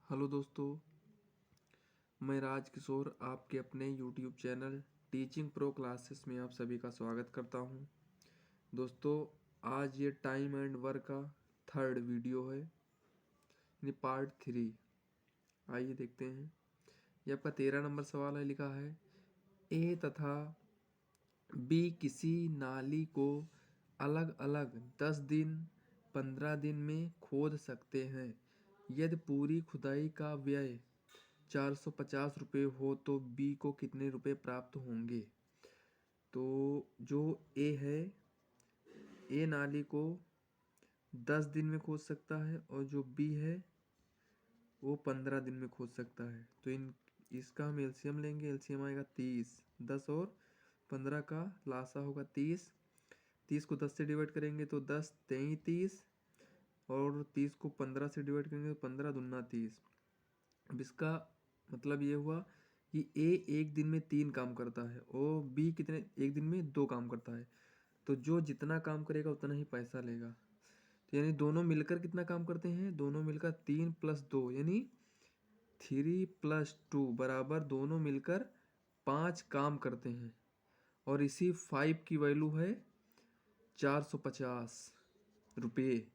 Hello दोस्तों, मैं राज किशोर आपके अपने YouTube channel teaching pro classes में आप सभी का स्वागत करता हूं। दोस्तों, आज ये टाइम एंड वर्क का थर्ड वीडियो है, यानी पार्ट 3। आइए देखते हैं। ये आपका 13 नंबर सवाल है। लिखा है ए तथा बी किसी नाली को अलग अलग 10 दिन 15 दिन में खोद सकते हैं। यदि पूरी खुदाई का व्यय 450 रुपये हो तो बी को कितने रुपए प्राप्त होंगे। तो जो ए है, ए नाली को 10 दिन में खोद सकता है और जो बी है वो 15 दिन में खोद सकता है। तो इसका हम एलसीएम लेंगे। एलसीएम आएगा 30। 10 और 15 का लासा होगा 30। 30 को 10 से डिवाइड करेंगे तो 10 तेईस 30, और 30 को 15 से डिवाइड करेंगे तो 15 दूना 30। अब इसका मतलब ये हुआ कि ए एक दिन में 3 काम करता है और बी कितने एक दिन में 2 काम करता है। तो जो जितना काम करेगा उतना ही पैसा लेगा। तो यानी दोनों मिलकर कितना काम करते हैं, दोनों मिलकर 3 + 2 यानी 3 + 2 बराबर दोनों मिलकर 5 काम करते हैं। और इसी 5 की वैल्यू है 450 रुपये।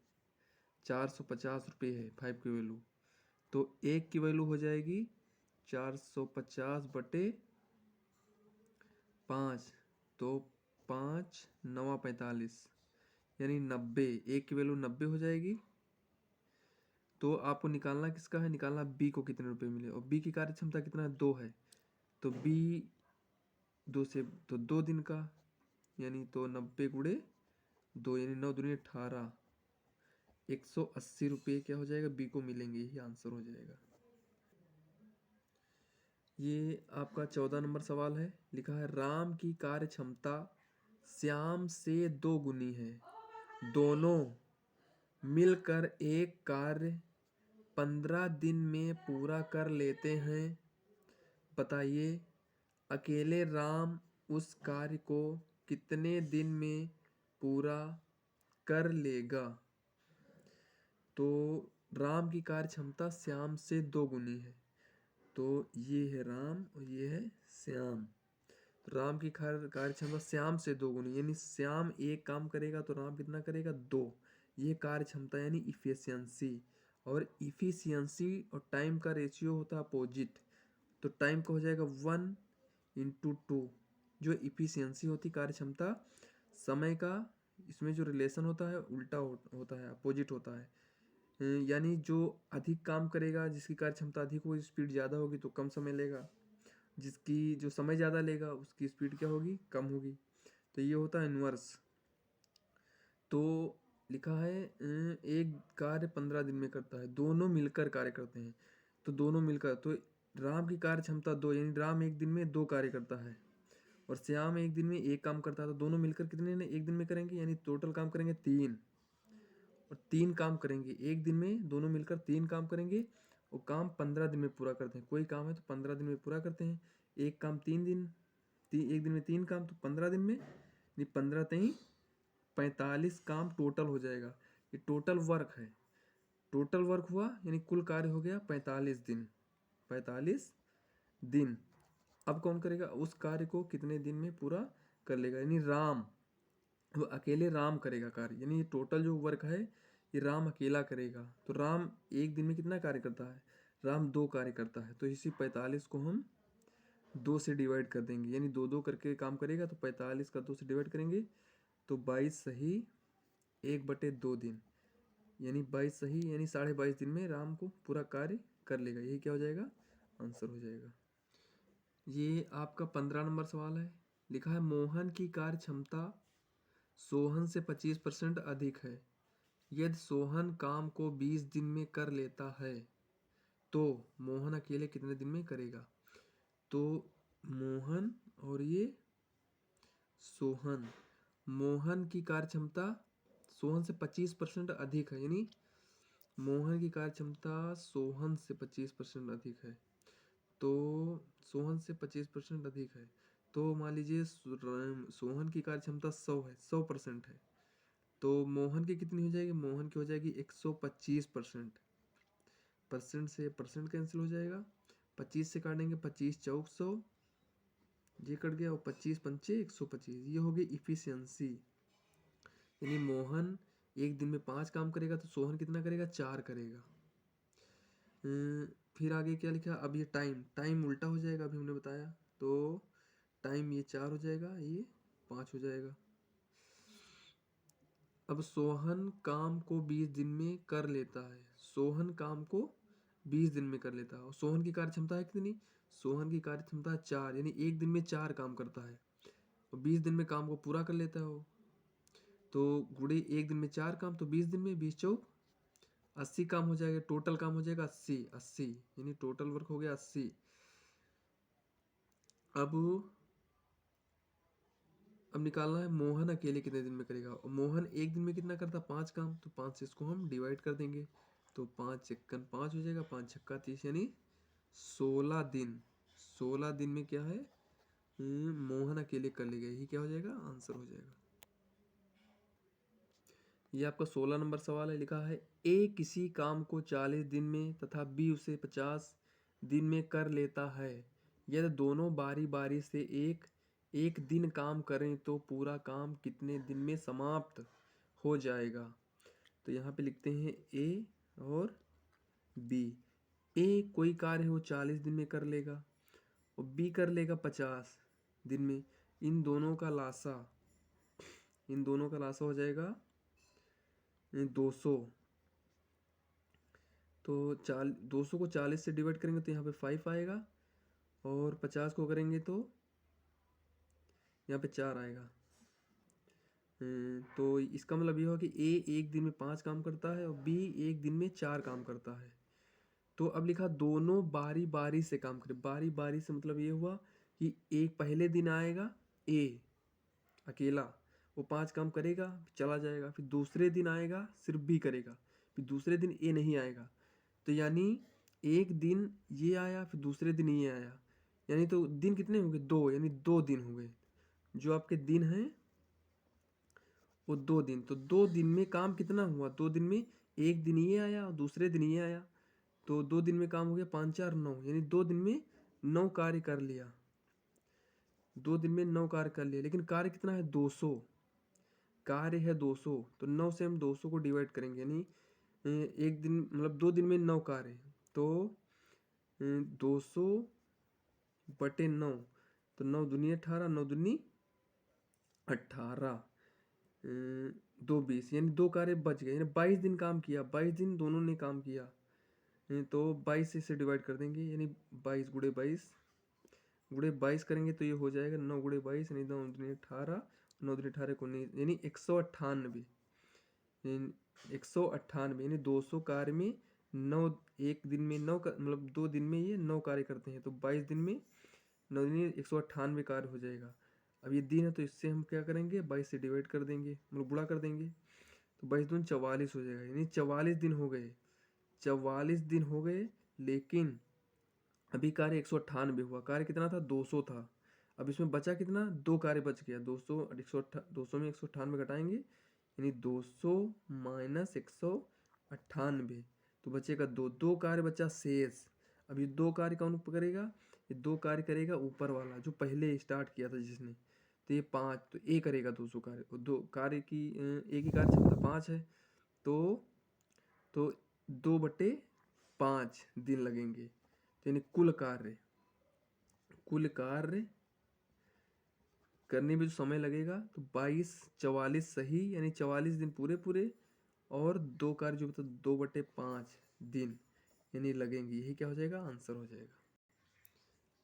450 रुपये है 5 की वैल्यू। तो एक की वैल्यू हो जाएगी 450/5। तो 5 9 45 यानी 90। एक की वैल्यू 90 हो जाएगी। तो आपको निकालना किसका है, निकालना बी को कितने रुपए मिले। और बी की कार्य क्षमता कितना है, 2 है। तो बी 2 से तो 2 दिन का, यानी तो 90 गुणे 2 यानी 9 दूनी 18। 180 रुपये क्या हो जाएगा, बी को मिलेंगे। यही आंसर हो जाएगा। ये आपका 14 नंबर सवाल है। लिखा है राम की कार्य क्षमता श्याम से 2 गुनी है। दोनों मिलकर एक कार्य 15 दिन में पूरा कर लेते हैं। बताइए अकेले राम उस कार्य को कितने दिन में पूरा कर लेगा। तो राम की कार्य क्षमता श्याम से 2 गुनी है। तो ये है राम और ये है श्याम। तो राम की कार्य क्षमता श्याम से 2 गुनी, यानी श्याम एक काम करेगा तो राम कितना करेगा, 2। ये कार्य क्षमता यानी इफिशियंसी। और इफिशियंसी और टाइम का रेशियो होता है अपोजिट। तो टाइम का हो जाएगा 1/2। जो इफिशियंसी होती कार्य क्षमता, समय का इसमें जो रिलेशन होता है उल्टा होता है, अपोजिट होता है। यानी जो अधिक काम करेगा, जिसकी कार्य क्षमता अधिक होगी, स्पीड ज़्यादा होगी तो कम समय लेगा। जिसकी जो समय ज़्यादा लेगा उसकी स्पीड क्या होगी, कम होगी। तो ये होता है इन्वर्स। तो लिखा है एक कार्य 15 दिन में करता है, दोनों मिलकर कार्य करते हैं। तो दोनों मिलकर, तो राम की कार्य क्षमता 2, यानी राम एक दिन में 2 कार्य करता है और श्याम एक दिन में 1 काम करता है। तो दोनों मिलकर कितने ने एक दिन में करेंगे, यानी टोटल काम करेंगे 3। और 3 काम करेंगे एक दिन में, दोनों मिलकर 3 काम करेंगे और काम 15 दिन में पूरा करते हैं। कोई काम है तो 15 दिन में पूरा करते हैं। एक काम 3 दिन, एक दिन में 3 काम तो 15 दिन में, यानी 15 3 45 काम टोटल हो जाएगा। ये टोटल वर्क है। टोटल वर्क हुआ यानी कुल कार्य हो गया 45 दिन। 45 दिन। अब कौन करेगा, उस कार्य को कितने दिन में पूरा कर लेगा, यानी राम। वो अकेले राम करेगा कार्य, यानी ये टोटल जो वर्क है ये राम अकेला करेगा। तो राम एक दिन में कितना कार्य करता है, राम 2 कार्य करता है। तो इसी 45 को हम 2 से डिवाइड कर देंगे, यानी 2 करके काम करेगा। तो 45 का 2 से डिवाइड करेंगे तो 22 सही 1/2 दिन, यानी 22 सही यानी 22.5 दिन में राम को पूरा कार्य कर लेगा। यही क्या हो जाएगा, आंसर हो जाएगा। ये आपका 15 नंबर सवाल है। लिखा है मोहन की कार्य क्षमता सोहन से 25% अधिक है। यदि सोहन काम को 20 दिन में कर लेता है तो मोहन अकेले कितने दिन में करेगा। तो मोहन और ये सोहन, मोहन की कार्य क्षमता सोहन से 25% अधिक है, यानी मोहन की कार्य क्षमता सोहन से 25% अधिक है। तो सोहन से 25% अधिक है। तो मान लीजिए सोहन की कार्य क्षमता 100 है, 100% है। तो मोहन की कितनी हो जाएगी, मोहन की हो जाएगी 125%। परसेंट से परसेंट कैंसिल हो जाएगा, 25 से काटेंगे 25 चौक 100, ये कट गया, और 25 पंचे 125, ये हो गई इफिशियंसी। यानी मोहन एक दिन में 5 काम करेगा तो सोहन कितना करेगा, 4 करेगा। फिर आगे क्या लिखा, अब ये टाइम उल्टा हो जाएगा, अभी हमने बताया, तो टाइम ये 4 हो जाएगा, ये 5 हो जाएगा। अब सोहन काम को 20 दिन में कर लेता है, सोहन काम को 20 दिन में कर लेता है, और सोहन की कार्य क्षमता है कितनी, सोहन की कार्य क्षमता है 4, यानी एक दिन में 4 काम करता है, और 20 दिन में काम को पूरा कर लेता है वो, तो गुड़े एक दिन में 4 काम, तो 20 दिन में 20 चौक 80 काम हो जाएगा, टोटल काम हो जाएगा 80, यानी टोटल वर्क हो गया 80। अब निकालना है मोहन अकेले कितने दिन में करेगा, और मोहन एक दिन में कितना करता, 5 काम, तो 5 से इसको हम डिवाइड कर देंगे, तो 5 चक्कन 5 हो जाएगा, 5 छक्का 30, यानी 16 दिन। 16 दिन में क्या है, मोहन अकेले कर लेगा, यही क्या हो जाएगा, आंसर हो जाएगा। ये आपका 16 नंबर सवाल है, लिखा है ए किसी काम को 40 दिन में तथा बी उसे 50 दिन में कर लेता है, यदि दोनों बारी बारी से एक एक दिन काम करें तो पूरा काम कितने दिन में समाप्त हो जाएगा। तो यहाँ पे लिखते हैं ए और बी। ए कोई कार्य हो 40 दिन में कर लेगा, और बी कर लेगा 50 दिन में, इन दोनों का लासा हो जाएगा 200। तो 200 को 40 से डिवाइड करेंगे तो यहाँ पे 5 आएगा, और 50 को करेंगे तो यहाँ पे 4 आएगा। तो इसका मतलब ये हुआ कि ए एक दिन में 5 काम करता है और बी एक दिन में 4 काम करता है। तो अब लिखा दोनों बारी बारी से काम करें, बारी बारी से मतलब ये हुआ कि एक पहले दिन आएगा ए अकेला, वो 5 काम करेगा चला जाएगा, फिर दूसरे दिन आएगा सिर्फ बी करेगा, फिर दूसरे दिन ए नहीं आएगा, तो यानी एक दिन ये आया फिर दूसरे दिन ये आया, यानी तो दिन कितने होंगे, 2, यानी 2 दिन हो गए। जो आपके दिन हैं वो 2 दिन, तो 2 दिन में काम कितना हुआ, 2 दिन में एक दिन ये आया और दूसरे दिन ये आया, तो 2 दिन में काम हो गया 5 4 9, यानी 2 दिन में 9 कार्य कर लिया, 2 दिन में 9 कार्य कर लिया, लेकिन कार्य कितना है 200, कार्य है 200, तो 9 से हम 200 को डिवाइड करेंगे, यानी एक दिन मतलब 2 दिन में 9 कार्य, तो 200 बटे 9, तो 9 दूनी 18, 9 दूनी 18, 2 20, यानी 2 कार्य बच गए, यानी 22 दिन काम किया, 22 दिन दोनों ने काम किया, तो 22 से डिवाइड कर देंगे, यानी 22 गुड़े 22 करेंगे तो ये हो जाएगा 9 गुड़े 22, यानी 9 दूनी 18, 9 दूनी 18 को 19, यानी 198, 198, यानी 200 कार्य में 9, एक दिन में 9 मतलब 2 दिन में ये 9 कार्य करते हैं, तो 22 दिन में 9 दिन 198 कार्य हो जाएगा। अब ये दिन है तो इससे हम क्या करेंगे, 22 से डिवाइड कर देंगे, मतलब गुणा कर देंगे, तो 22 दूनी 44 हो जाएगा, यानी 44 दिन हो गए, 44 दिन हो गए, लेकिन अभी कार्य 198 हुआ, कार्य कितना था 200 था, अब इसमें बचा कितना, 2 कार्य बच गया, 200 में 198 घटाएंगे, यानी 200 माइनस 198, तो बचेगा 2 कार्य बचा शेष। अब ये 2 कार्य कौन करेगा, ये 2 कार्य करेगा ऊपर वाला जो पहले स्टार्ट किया था जिसने, तो ये 5, तो ए करेगा 200 कार्य, और 2 कार्य की ए की कार्य क्षमता 5 है, तो 2/5 दिन लगेंगे, यानी कुल कार्य करने में जो समय लगेगा तो 22 44 सही, यानी 44 दिन पूरे, और 2 कार्य जो बता 2/5 दिन यानी लगेंगे, यही क्या हो जाएगा, आंसर हो जाएगा।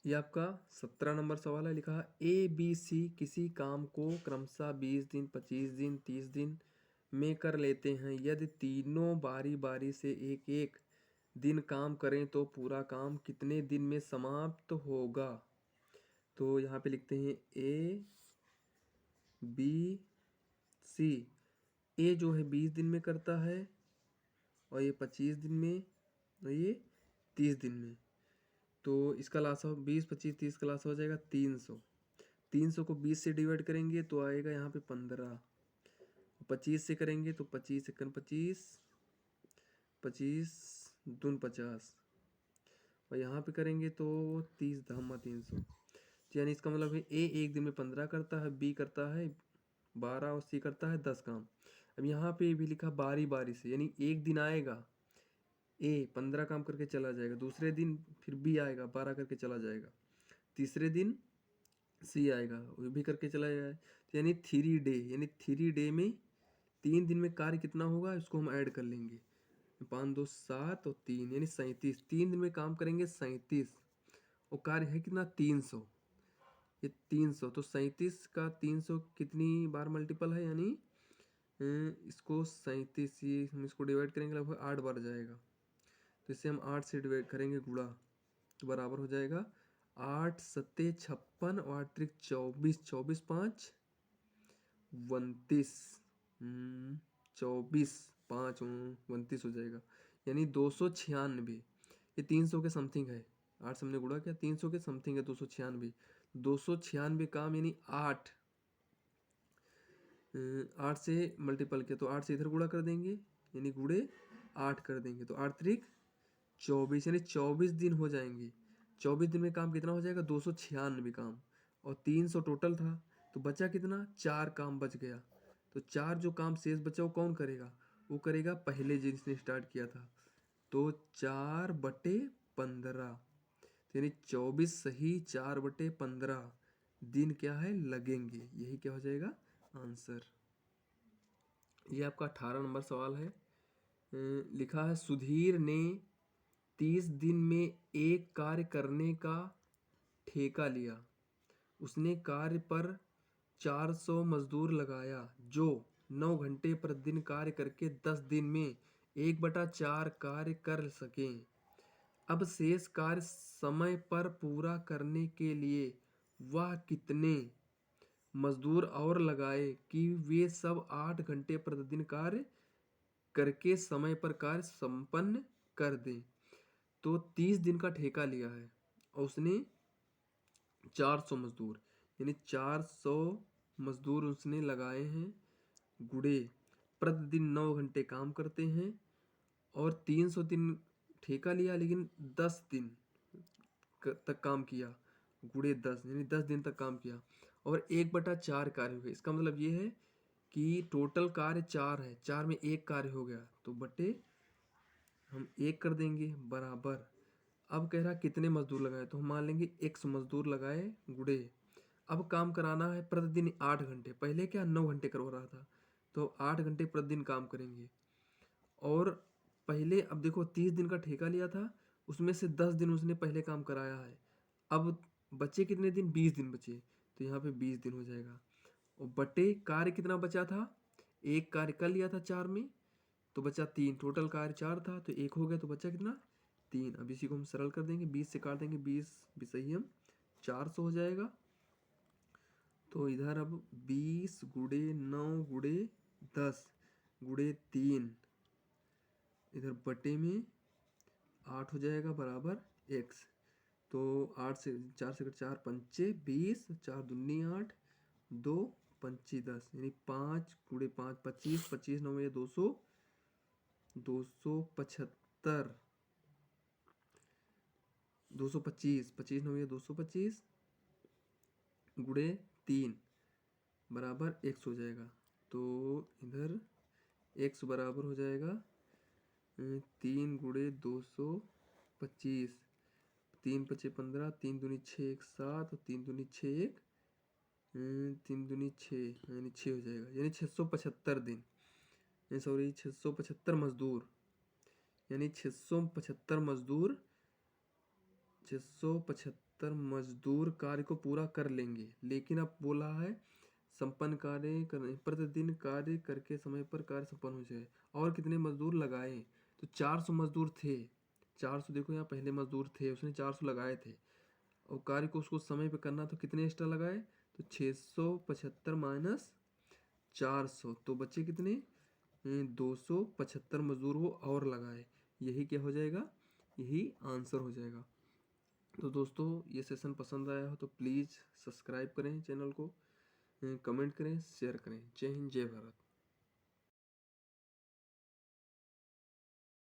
ये आपका 17 नंबर सवाल है, लिखा है ए बी सी किसी काम को क्रमशः 20 दिन 25 दिन 30 दिन में कर लेते हैं, यदि तीनों बारी बारी से एक एक दिन काम करें तो पूरा काम कितने दिन में समाप्त होगा। तो यहाँ पे लिखते हैं ए बी सी, ए जो है 20 दिन में करता है, और ये 25 दिन में, और ये 30 दिन में, तो इसका लासा 20 25 30 का लासा हो जाएगा 300, 300 को 20 से डिवाइड करेंगे तो आएगा यहाँ पे 15, 25 से करेंगे तो 25 1 25 25 दून 50 और यहाँ पे करेंगे तो 30 धामा 300। तो यानी इसका मतलब है ए एक दिन में 15 करता है, बी करता है 12 और सी करता है 10 काम। अब यहाँ पे भी लिखा बारी बारी से, यानी एक दिन आएगा ए 15 काम करके चला जाएगा, दूसरे दिन फिर बी आएगा 12 करके चला जाएगा, तीसरे दिन सी आएगा वो भी करके चला जाएगा। तो यानी 3 डे, यानी 3 डे में 3 दिन में कार्य कितना होगा इसको हम ऐड कर लेंगे। 5 2 7 और 3 यानी 37। 3 दिन में काम करेंगे 37 और कार्य है कितना 300। ये 300 तो 37 का 300 कितनी बार मल्टीपल है, यानी इसको 37 ये हम इसको डिवाइड करेंगे लगभग 8 बार जाएगा। तो इसे हम 8 से डिवाइड करेंगे गुणा, तो बराबर हो जाएगा 8 सत्ते 56 और 8 त्रिक 24, 24 5 29, 24 5 29 हो जाएगा, यानी 296। ये 300 के समथिंग है, 8 से हमने गुणा किया 300 के समथिंग है 296। 296 काम यानी 8 से मल्टीपल किया तो 8 से इधर गुणा कर देंगे, यानी गुणे 8 कर देंगे तो 8 त्रिक 24, यानी 24 दिन हो जाएंगे। 24 दिन में काम कितना हो जाएगा 296 काम, और 300 टोटल था तो बचा कितना 4 काम बच गया। तो 4 जो काम शेष बचा वो कौन करेगा, वो करेगा पहले जिसने स्टार्ट किया था। तो 4/15 यानी 24 सही 4/15 दिन क्या है लगेंगे, यही क्या हो जाएगा आंसर। ये आपका 18 नंबर सवाल है। लिखा है सुधीर ने 30 दिन में एक कार्य करने का ठेका लिया। उसने कार्य पर 400 मजदूर लगाया जो 9 घंटे प्रतिदिन कार्य करके 10 दिन में 1/4 कार्य कर सकें। अब शेष कार्य समय पर पूरा करने के लिए वह कितने मजदूर और लगाए कि वे सब 8 घंटे प्रतिदिन कार्य करके समय पर कार्य संपन्न कर दें। तो 30 दिन का ठेका लिया है और उसने 400 मजदूर, यानी 400 मजदूर उसने लगाए हैं, गुड़े प्रतिदिन 9 घंटे काम करते हैं और 300 दिन ठेका लिया लेकिन 10 दिन तक काम किया, गुड़े 10 यानी 10 दिन तक काम किया और 1/4 कार्य हुए। इसका मतलब ये है कि टोटल कार्य 4 है, 4 में 1 कार्य हो गया तो बटे हम 1 कर देंगे बराबर। अब कह रहा कितने मजदूर लगाए, तो हम मान लेंगे x मजदूर लगाए गुड़े। अब काम कराना है प्रतिदिन 8 घंटे, पहले क्या 9 घंटे करवा रहा था तो 8 घंटे प्रतिदिन काम करेंगे। और पहले अब देखो 30 दिन का ठेका लिया था, उसमें से 10 दिन उसने पहले काम कराया है। अब बचे कितने दिन, 20 दिन बचे, तो यहाँ पे 20 दिन हो जाएगा। और बटे कार्य कितना बचा था, एक कार्य कर लिया था 4 में तो बचा 3, टोटल कार्य 4 था तो 1 हो गया तो बचा कितना 3। अब इसी को हम सरल कर देंगे, 20 से काट देंगे, 20 भी सही हम 400 हो जाएगा। तो इधर अब 20 गुड़े 9 गुड़े 10 गुड़े 3 इधर बटे में 8 हो जाएगा बराबर x। तो 8 से 4 से 4 पंचे 20, 4 दूनी 8, 2 पंची 10 यानी 5 गुड़े 5 25, 25 9 में 200, 275, 225, 25 9 में 225 गुड़े 3 बराबर x हो जाएगा। तो इधर x बराबर हो जाएगा 3 गुड़े 225, 3 पचे 15, 3 दूनी 6 1 7 और 3 दूनी 6 1 3 दूनी 6 यानी 6 हो जाएगा, यानी 675 दिन, सॉरी 675 मजदूर, यानी 675 मजदूर 675 मजदूर कार्य को पूरा कर लेंगे। लेकिन अब बोला है संपन्न कार्य करने प्रतिदिन कार्य करके समय पर कार्य संपन्न हो जाए। और कितने मजदूर लगाए, तो 400 मजदूर थे, 400 देखो यहाँ पहले मजदूर थे उसने 400 लगाए थे और कार्य को उसको समय पे करना तो कितने एक्स्ट्रा लगाए, तो 675 माइनस 400 तो बच्चे कितने 275 मजदूर वो और लगाए, यही क्या हो जाएगा, यही आंसर हो जाएगा। तो दोस्तों ये सेशन पसंद आया हो तो प्लीज़ सब्सक्राइब करें चैनल को, कमेंट करें, शेयर करें। जय हिंद जय भारत।